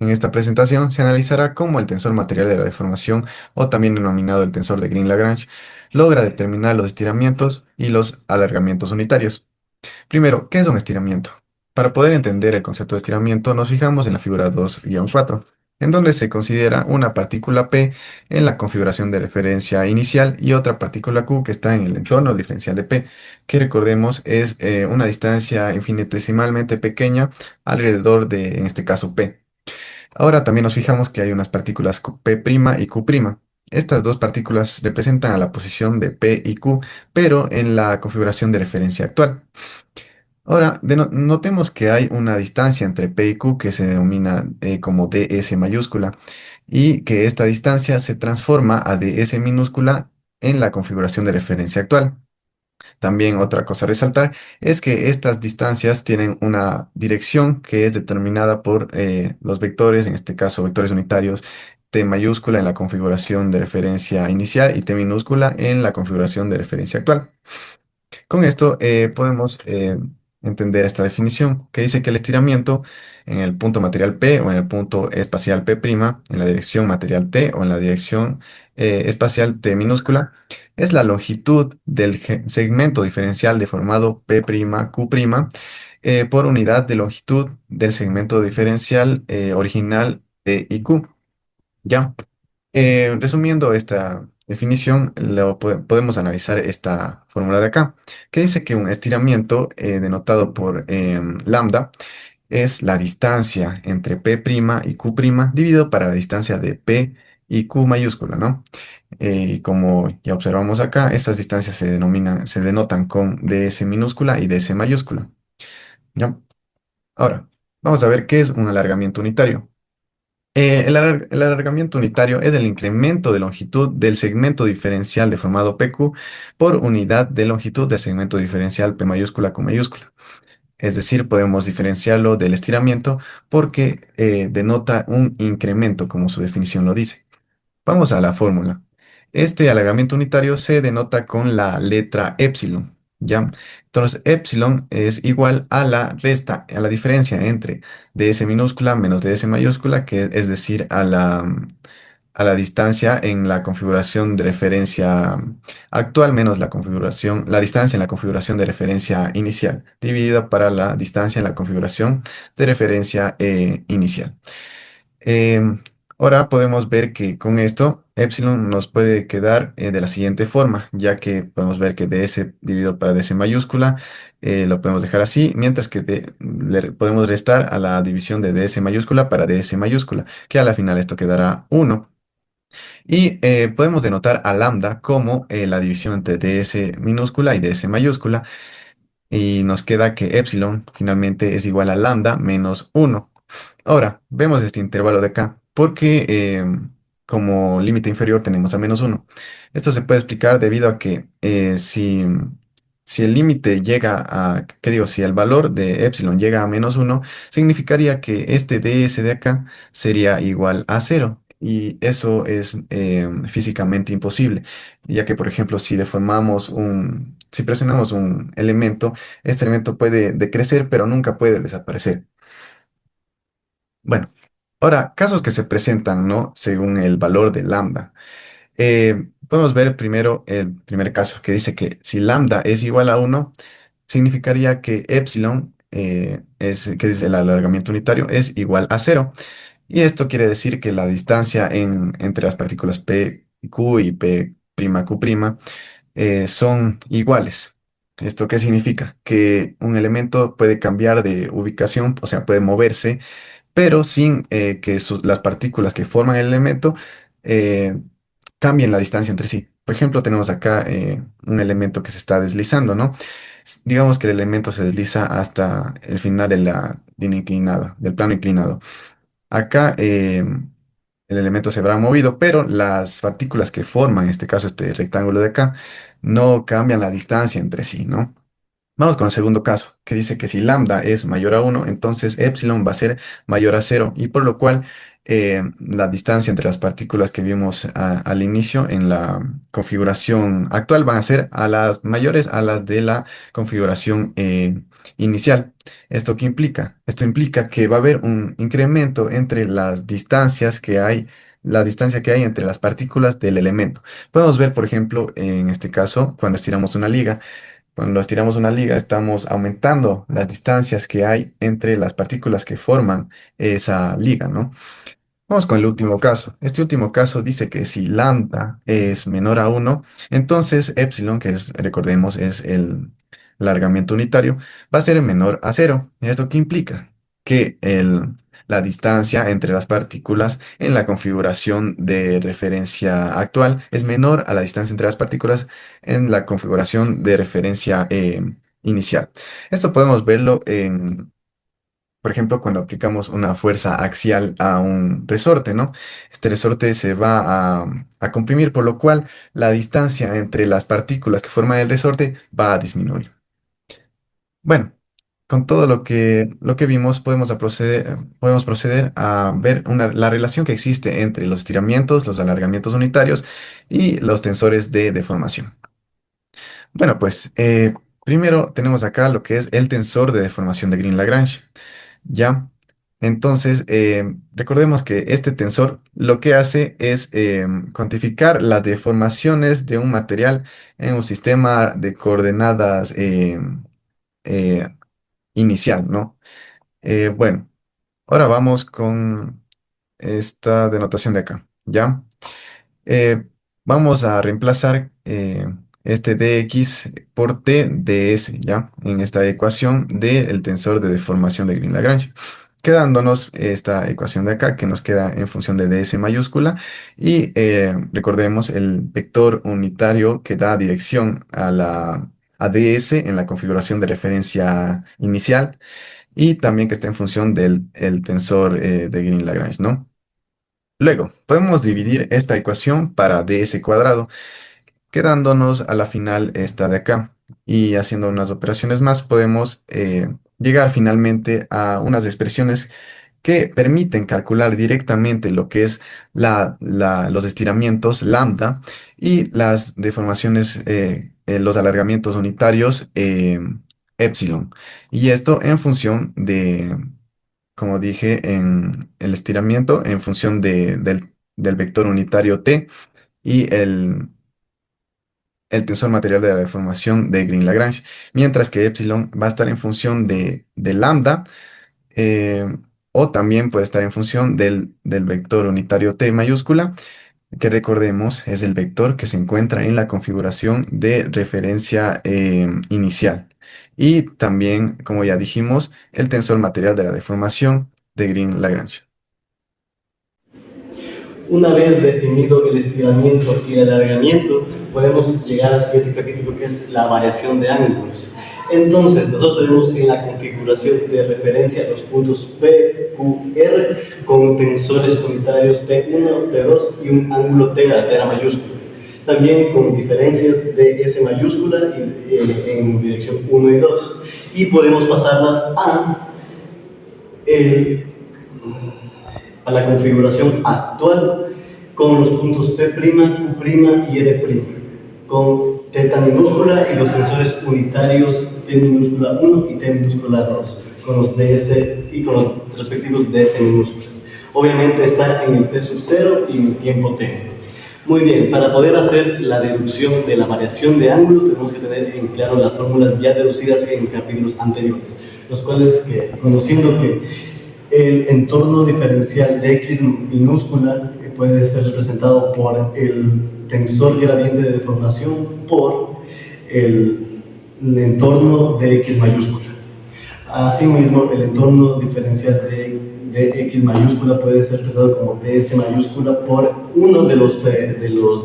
En esta presentación se analizará cómo el tensor material de la deformación, o también denominado el tensor de Green-Lagrange, logra determinar los estiramientos y los alargamientos unitarios. Primero, ¿qué es un estiramiento? Para poder entender el concepto de estiramiento, nos fijamos en la figura 2-4, en donde se considera una partícula P en la configuración de referencia inicial y otra partícula Q que está en el entorno diferencial de P, que recordemos es una distancia infinitesimalmente pequeña alrededor de, en este caso, P. Ahora también nos fijamos que hay unas partículas P' y Q'. Estas dos partículas representan a la posición de P y Q, pero en la configuración de referencia actual. Ahora, notemos que hay una distancia entre P y Q que se denomina como ds mayúscula y que esta distancia se transforma a ds minúscula en la configuración de referencia actual. También otra cosa a resaltar es que estas distancias tienen una dirección que es determinada por los vectores, en este caso vectores unitarios, T mayúscula en la configuración de referencia inicial y T minúscula en la configuración de referencia actual. Con esto podemos entender esta definición que dice que el estiramiento en el punto material P o en el punto espacial P', en la dirección material T o en la dirección espacial T minúscula, es la longitud del segmento diferencial deformado P'Q' por unidad de longitud del segmento diferencial original P y Q. ¿Ya? Resumiendo esta definición, podemos analizar esta fórmula de acá, que dice que un estiramiento denotado por lambda es la distancia entre P' y Q' dividido para la distancia de P y Q mayúscula, ¿no? Y como ya observamos acá, estas distancias se denotan con ds minúscula y ds mayúscula, ¿ya? Ahora, vamos a ver qué es un alargamiento unitario. El alargamiento unitario es el incremento de longitud del segmento diferencial deformado PQ por unidad de longitud del segmento diferencial P mayúscula Q mayúscula. Es decir, podemos diferenciarlo del estiramiento porque denota un incremento, como su definición lo dice. Vamos a la fórmula. Este alargamiento unitario se denota con la letra epsilon, ¿ya? Entonces, epsilon es igual a la resta, a la diferencia entre ds minúscula menos ds mayúscula, que es decir, a la distancia en la configuración de referencia actual menos la distancia en la configuración de referencia inicial, dividida para la distancia en la configuración de referencia inicial. Em, Ahora podemos ver que con esto epsilon nos puede quedar de la siguiente forma, ya que podemos ver que ds dividido para ds mayúscula lo podemos dejar así, mientras que le podemos restar a la división de ds mayúscula para ds mayúscula, que a la final esto quedará 1. Y podemos denotar a lambda como la división entre ds minúscula y ds mayúscula, y nos queda que epsilon finalmente es igual a lambda menos 1. Ahora, vemos este intervalo de acá, porque como límite inferior tenemos a menos 1. Esto se puede explicar debido a que si el límite llega a, ¿qué digo? Si el valor de epsilon llega a menos 1, significaría que este ds de acá sería igual a 0. Y eso es físicamente imposible, ya que, por ejemplo, si presionamos un elemento, este elemento puede decrecer, pero nunca puede desaparecer. Bueno, ahora, casos que se presentan, ¿no? Según el valor de lambda. Podemos ver primero el primer caso que dice que si lambda es igual a 1, significaría que epsilon, que es el alargamiento unitario, es igual a 0. Y esto quiere decir que la distancia entre las partículas PQ y P'Q' son iguales. ¿Esto qué significa? Que un elemento puede cambiar de ubicación, o sea, puede moverse pero sin que las partículas que forman el elemento eh, cambien la distancia entre sí. Por ejemplo, tenemos acá un elemento que se está deslizando, ¿no? Digamos que el elemento se desliza hasta el final de la línea inclinada, del plano inclinado. Acá el elemento se habrá movido, pero las partículas que forman, en este caso este rectángulo de acá, no cambian la distancia entre sí, ¿no? Vamos con el segundo caso, que dice que si lambda es mayor a 1, entonces epsilon va a ser mayor a 0, y por lo cual la distancia entre las partículas que vimos al inicio en la configuración actual van a ser a las mayores a las de la configuración inicial. ¿Esto qué implica? Esto implica que va a haber un incremento entre las distancias que hay, la distancia que hay entre las partículas del elemento. Podemos ver, por ejemplo, en este caso, cuando estiramos una liga. Cuando estiramos una liga, estamos aumentando las distancias que hay entre las partículas que forman esa liga, ¿no? Vamos con el último caso. Este último caso dice que si lambda es menor a 1, entonces epsilon, que es, recordemos, es el alargamiento unitario, va a ser menor a 0. ¿Esto qué implica? Que la distancia entre las partículas en la configuración de referencia actual es menor a la distancia entre las partículas en la configuración de referencia inicial. Esto podemos verlo en, por ejemplo, cuando aplicamos una fuerza axial a un resorte, ¿no? Este resorte se va a comprimir, por lo cual la distancia entre las partículas que forman el resorte va a disminuir. Bueno, con todo lo que vimos, podemos proceder a ver la relación que existe entre los estiramientos, los alargamientos unitarios y los tensores de deformación. Bueno, pues primero tenemos acá lo que es el tensor de deformación de Green-Lagrange. ¿Ya? Entonces, recordemos que este tensor lo que hace es cuantificar las deformaciones de un material en un sistema de coordenadas eh, inicial, ¿no? Bueno, ahora vamos con esta denotación de acá, ¿ya? Eh, Vamos a reemplazar este dx por t ds, ¿ya? En esta ecuación del tensor de deformación de Green-Lagrange, quedándonos esta ecuación de acá que nos queda en función de ds mayúscula y recordemos el vector unitario que da dirección a ds en la configuración de referencia inicial y también que está en función del el tensor de Green-Lagrange, ¿no? Luego, podemos dividir esta ecuación para ds cuadrado, quedándonos a la final esta de acá. Y haciendo unas operaciones más, podemos llegar finalmente a unas expresiones que permiten calcular directamente lo que es los estiramientos lambda y las deformaciones, los alargamientos unitarios epsilon. Y esto en función de, como dije, en el estiramiento, en función del vector unitario t y el tensor material de la deformación de Green-Lagrange, mientras que epsilon va a estar en función de lambda, eh, o también puede estar en función del vector unitario t mayúscula, que recordemos es el vector que se encuentra en la configuración de referencia inicial. Y también, como ya dijimos, el tensor material de la deformación de Green-Lagrange. Una vez definido el estiramiento y el alargamiento, podemos llegar al siguiente capítulo, que es la variación de ángulos. Entonces, nosotros tenemos en la configuración de referencia los puntos P, Q, R con tensores unitarios T1, T2 y un ángulo T a mayúscula. También con diferencias de S mayúscula en dirección 1 y 2. Y podemos pasarlas el a la configuración actual con los puntos P', Q' y R', con teta minúscula y los tensores unitarios T minúscula 1 y T minúscula 2, con los DS y con los respectivos DS minúsculas. Obviamente está en el T sub 0 y en el tiempo T. Muy bien, para poder hacer la deducción de la variación de ángulos tenemos que tener en claro las fórmulas ya deducidas en capítulos anteriores, los cuales, conociendo que el entorno diferencial de X minúscula puede ser representado por el tensor gradiente de deformación por el entorno de X mayúscula. Asimismo, el entorno diferencial de X mayúscula puede ser representado como ds mayúscula por uno de los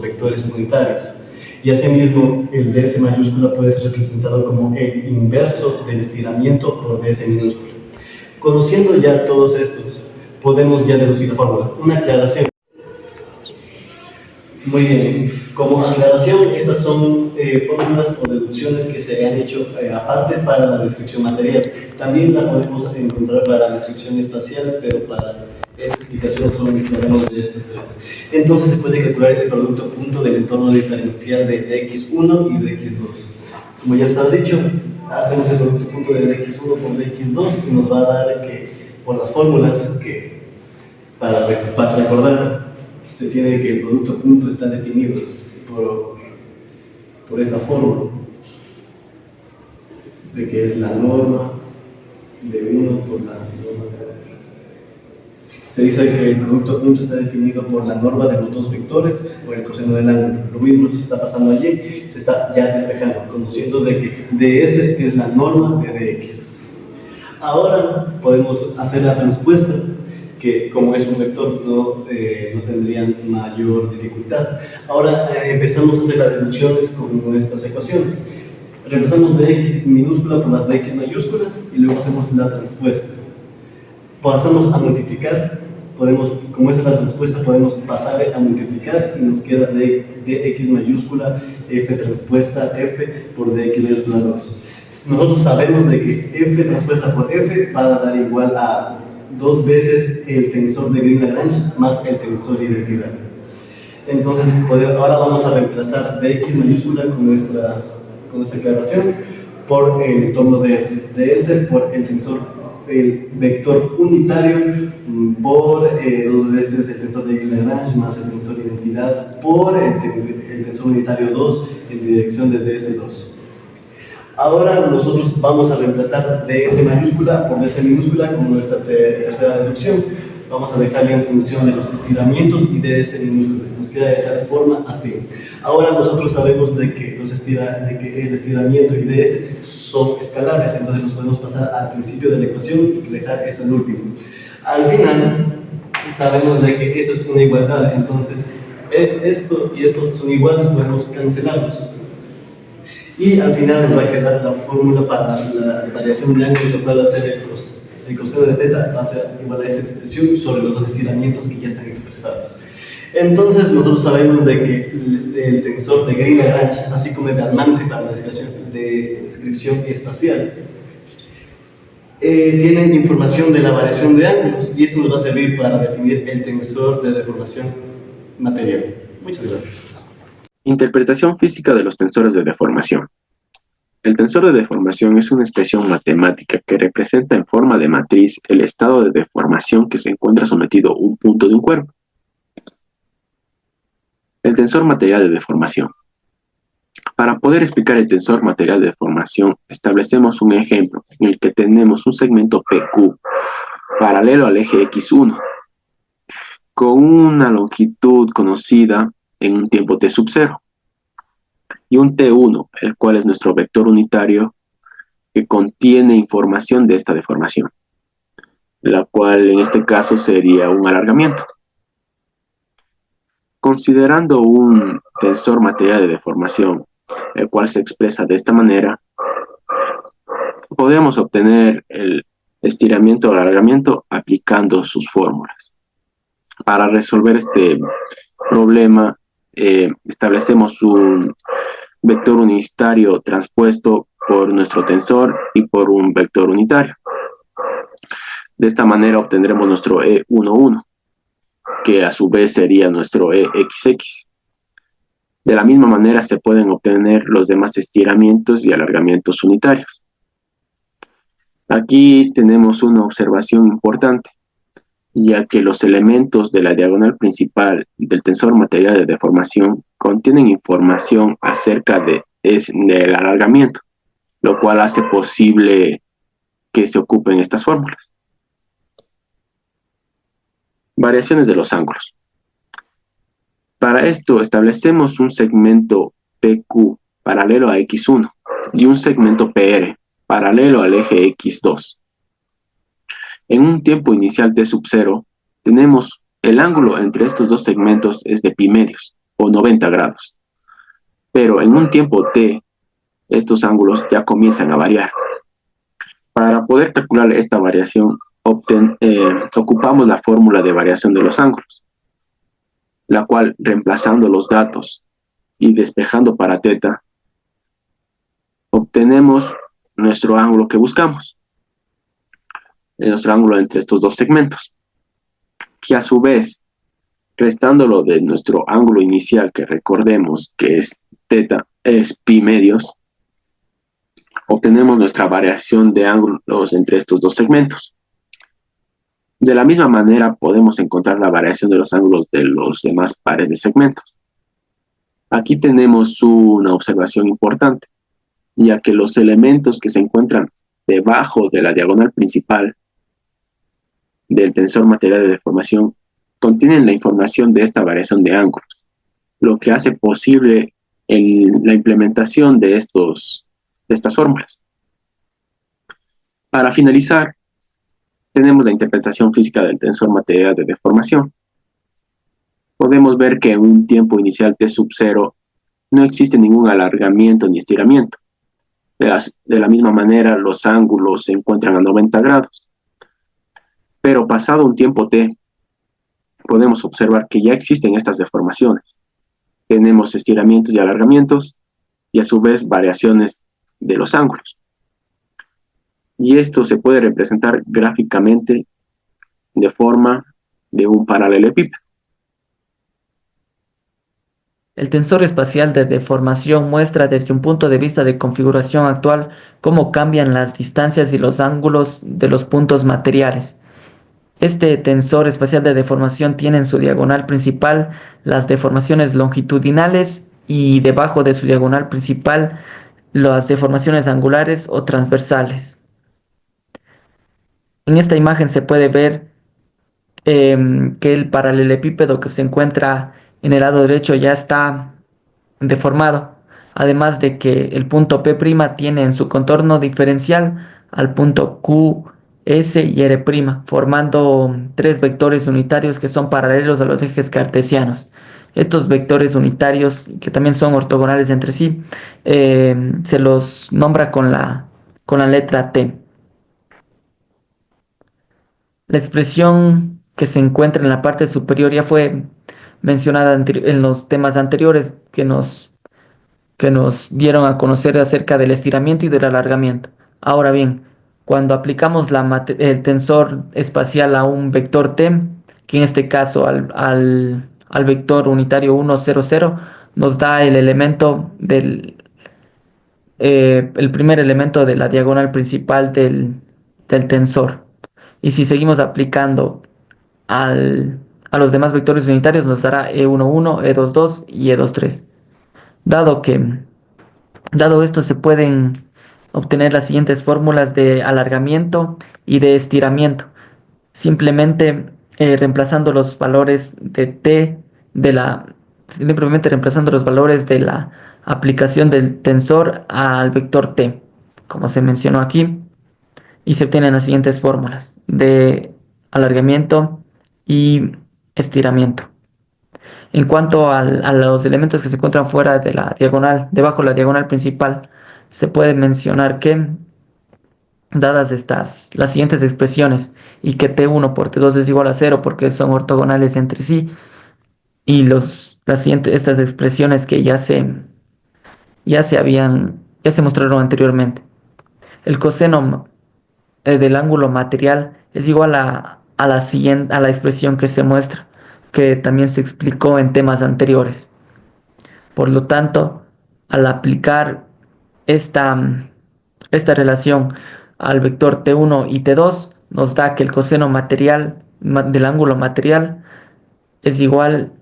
vectores unitarios. Y asimismo, el ds mayúscula puede ser representado como el inverso del estiramiento por ds minúscula. Conociendo ya todos estos, podemos ya deducir la fórmula. Una aclaración. Muy bien. Como aclaración, estas son fórmulas o deducciones que se han hecho aparte para la descripción material. También la podemos encontrar para la descripción espacial, pero para esta explicación solo necesitaremos de estas tres. Entonces se puede calcular el producto punto del entorno diferencial de x1 y de x2. Como ya está dicho, hacemos el producto punto de x1 con dx2 y nos va a dar que por las fórmulas que para recordar se tiene que el producto punto está definido por esta fórmula de que es la norma de 1 por la norma de otro. Se dice que el producto punto está definido por la norma de los dos vectores, por el coseno del ángulo. Lo mismo se está pasando allí, se está ya despejando, conociendo de que ds es la norma de dx. Ahora podemos hacer la transpuesta, que como es un vector no tendrían mayor dificultad. Ahora empezamos a hacer las deducciones con nuestras ecuaciones. Reemplazamos dx minúscula por las dx mayúsculas y luego hacemos la transpuesta. Pasamos a multiplicar, como esa es la transpuesta, podemos pasar a multiplicar y nos queda dx mayúscula f transpuesta f por dx mayúscula 2. Nosotros sabemos de que f transpuesta por f va a dar igual a 2 veces el tensor de Green-Lagrange más el tensor de identidad. Entonces, ahora vamos a reemplazar dx mayúscula con nuestra aclaración por el entorno de S. ds por el vector unitario por 2 veces el tensor de Lagrange más el tensor de identidad por el tensor unitario 2 en dirección de ds2. Ahora nosotros vamos a reemplazar ds mayúscula por ds minúscula con nuestra tercera deducción. Vamos a dejarle en función de los estiramientos y ds minúscula. Nos queda de tal forma así. Ahora nosotros sabemos de que el estiramiento y ds son escalares, entonces nos podemos pasar al principio de la ecuación y dejar eso en último. Al final sabemos de que esto es una igualdad, entonces esto y esto son iguales, podemos cancelarlos. Y al final nos va a quedar la fórmula para la variación de ángulos, lo cual va a ser el coseno de θ va a ser igual a esta expresión sobre los dos estiramientos que ya están expresados. Entonces nosotros sabemos de que el tensor de Green-Lagrange, así como el de Almanzi para la descripción espacial, tienen información de la variación de ángulos y esto nos va a servir para definir el tensor de deformación material. Muchas gracias. Interpretación física de los tensores de deformación. El tensor de deformación es una expresión matemática que representa en forma de matriz el estado de deformación que se encuentra sometido a un punto de un cuerpo. El tensor material de deformación. Para poder explicar el tensor material de deformación, establecemos un ejemplo en el que tenemos un segmento PQ paralelo al eje X1 con una longitud conocida en un tiempo t sub 0 y un T1, el cual es nuestro vector unitario que contiene información de esta deformación, la cual en este caso sería un alargamiento. Considerando un tensor material de deformación, el cual se expresa de esta manera, podemos obtener el estiramiento o alargamiento aplicando sus fórmulas. Para resolver este problema, establecemos un vector unitario transpuesto por nuestro tensor y por un vector unitario. De esta manera obtendremos nuestro E11, que a su vez sería nuestro EXX. De la misma manera se pueden obtener los demás estiramientos y alargamientos unitarios. Aquí tenemos una observación importante, ya que los elementos de la diagonal principal del tensor material de deformación contienen información acerca del alargamiento, lo cual hace posible que se ocupen estas fórmulas. Variaciones de los ángulos. Para esto establecemos un segmento PQ paralelo a X1 y un segmento PR paralelo al eje X2. En un tiempo inicial t sub 0, tenemos el ángulo entre estos dos segmentos es de pi medios, o 90 grados. Pero en un tiempo t, estos ángulos ya comienzan a variar. Para poder calcular esta variación, ocupamos la fórmula de variación de los ángulos. la cual reemplazando los datos y despejando para teta, obtenemos nuestro ángulo que buscamos, nuestro ángulo entre estos dos segmentos, que a su vez, restándolo de nuestro ángulo inicial, que recordemos que es teta, es pi medios, obtenemos nuestra variación de ángulos entre estos dos segmentos. De la misma manera, podemos encontrar la variación de los ángulos de los demás pares de segmentos. Aquí tenemos una observación importante, ya que los elementos que se encuentran debajo de la diagonal principal del tensor material de deformación contienen la información de esta variación de ángulos, lo que hace posible la implementación de estas fórmulas. Para finalizar, tenemos la interpretación física del tensor material de deformación. Podemos ver que en un tiempo inicial t sub 0 no existe ningún alargamiento ni estiramiento. De la misma manera, los ángulos se encuentran a 90 grados. Pero pasado un tiempo t, podemos observar que ya existen estas deformaciones. Tenemos estiramientos y alargamientos, y a su vez variaciones de los ángulos. Y esto se puede representar gráficamente de forma de un paralelepípedo. El tensor espacial de deformación muestra desde un punto de vista de configuración actual cómo cambian las distancias y los ángulos de los puntos materiales. Este tensor espacial de deformación tiene en su diagonal principal las deformaciones longitudinales y debajo de su diagonal principal las deformaciones angulares o transversales. En esta imagen se puede ver que el paralelepípedo que se encuentra en el lado derecho ya está deformado, además de que el punto P' tiene en su contorno diferencial al punto Q, S y R', formando tres vectores unitarios que son paralelos a los ejes cartesianos. Estos vectores unitarios, que también son ortogonales entre sí, se los nombra con la letra T. La expresión que se encuentra en la parte superior ya fue mencionada en los temas anteriores que nos dieron a conocer acerca del estiramiento y del alargamiento. Ahora bien, cuando aplicamos el tensor espacial a un vector t, que en este caso al vector unitario 1, 0, 0, nos da el primer elemento de la diagonal principal del tensor. Y si seguimos aplicando a los demás vectores unitarios, nos dará E11, E22 y E23. Dado esto, se pueden obtener las siguientes fórmulas de alargamiento y de estiramiento, simplemente reemplazando los valores de t simplemente reemplazando los valores de la aplicación del tensor al vector t, como se mencionó aquí, y se obtienen las siguientes fórmulas de alargamiento y estiramiento. En cuanto a los elementos que se encuentran fuera de la diagonal, debajo de la diagonal principal, se puede mencionar que, dadas las siguientes expresiones, y que T1 por T2 es igual a 0 porque son ortogonales entre sí, y estas expresiones que ya se mostraron anteriormente. El coseno del ángulo material es igual a la expresión que se muestra, que también se explicó en temas anteriores. Por lo tanto, al aplicar esta relación al vector T1 y T2, nos da que el coseno material del ángulo material es igual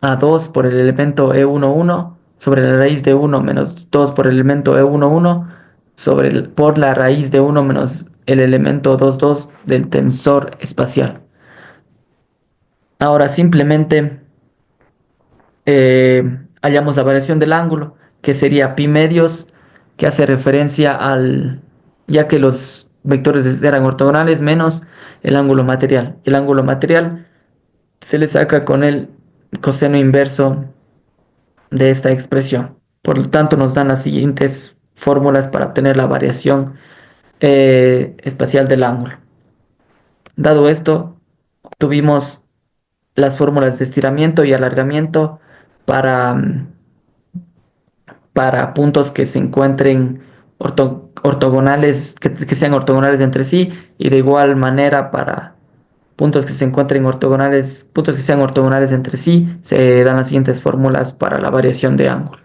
a 2 por el elemento E11 sobre la raíz de 1 menos 2 por el elemento E11 por la raíz de 1 menos el elemento 22 del tensor espacial. Ahora simplemente hallamos la variación del ángulo, que sería pi medios, que hace referencia ya que los vectores eran ortogonales, menos el ángulo material. El ángulo material se le saca con el coseno inverso de esta expresión. Por lo tanto, nos dan las siguientes fórmulas para obtener la variación espacial del ángulo. Dado esto, obtuvimos las fórmulas de estiramiento y alargamiento para, para puntos que se encuentren ortogonales, que sean ortogonales entre sí, y de igual manera para puntos que se encuentren ortogonales, puntos que sean ortogonales entre sí, se dan las siguientes fórmulas para la variación de ángulo.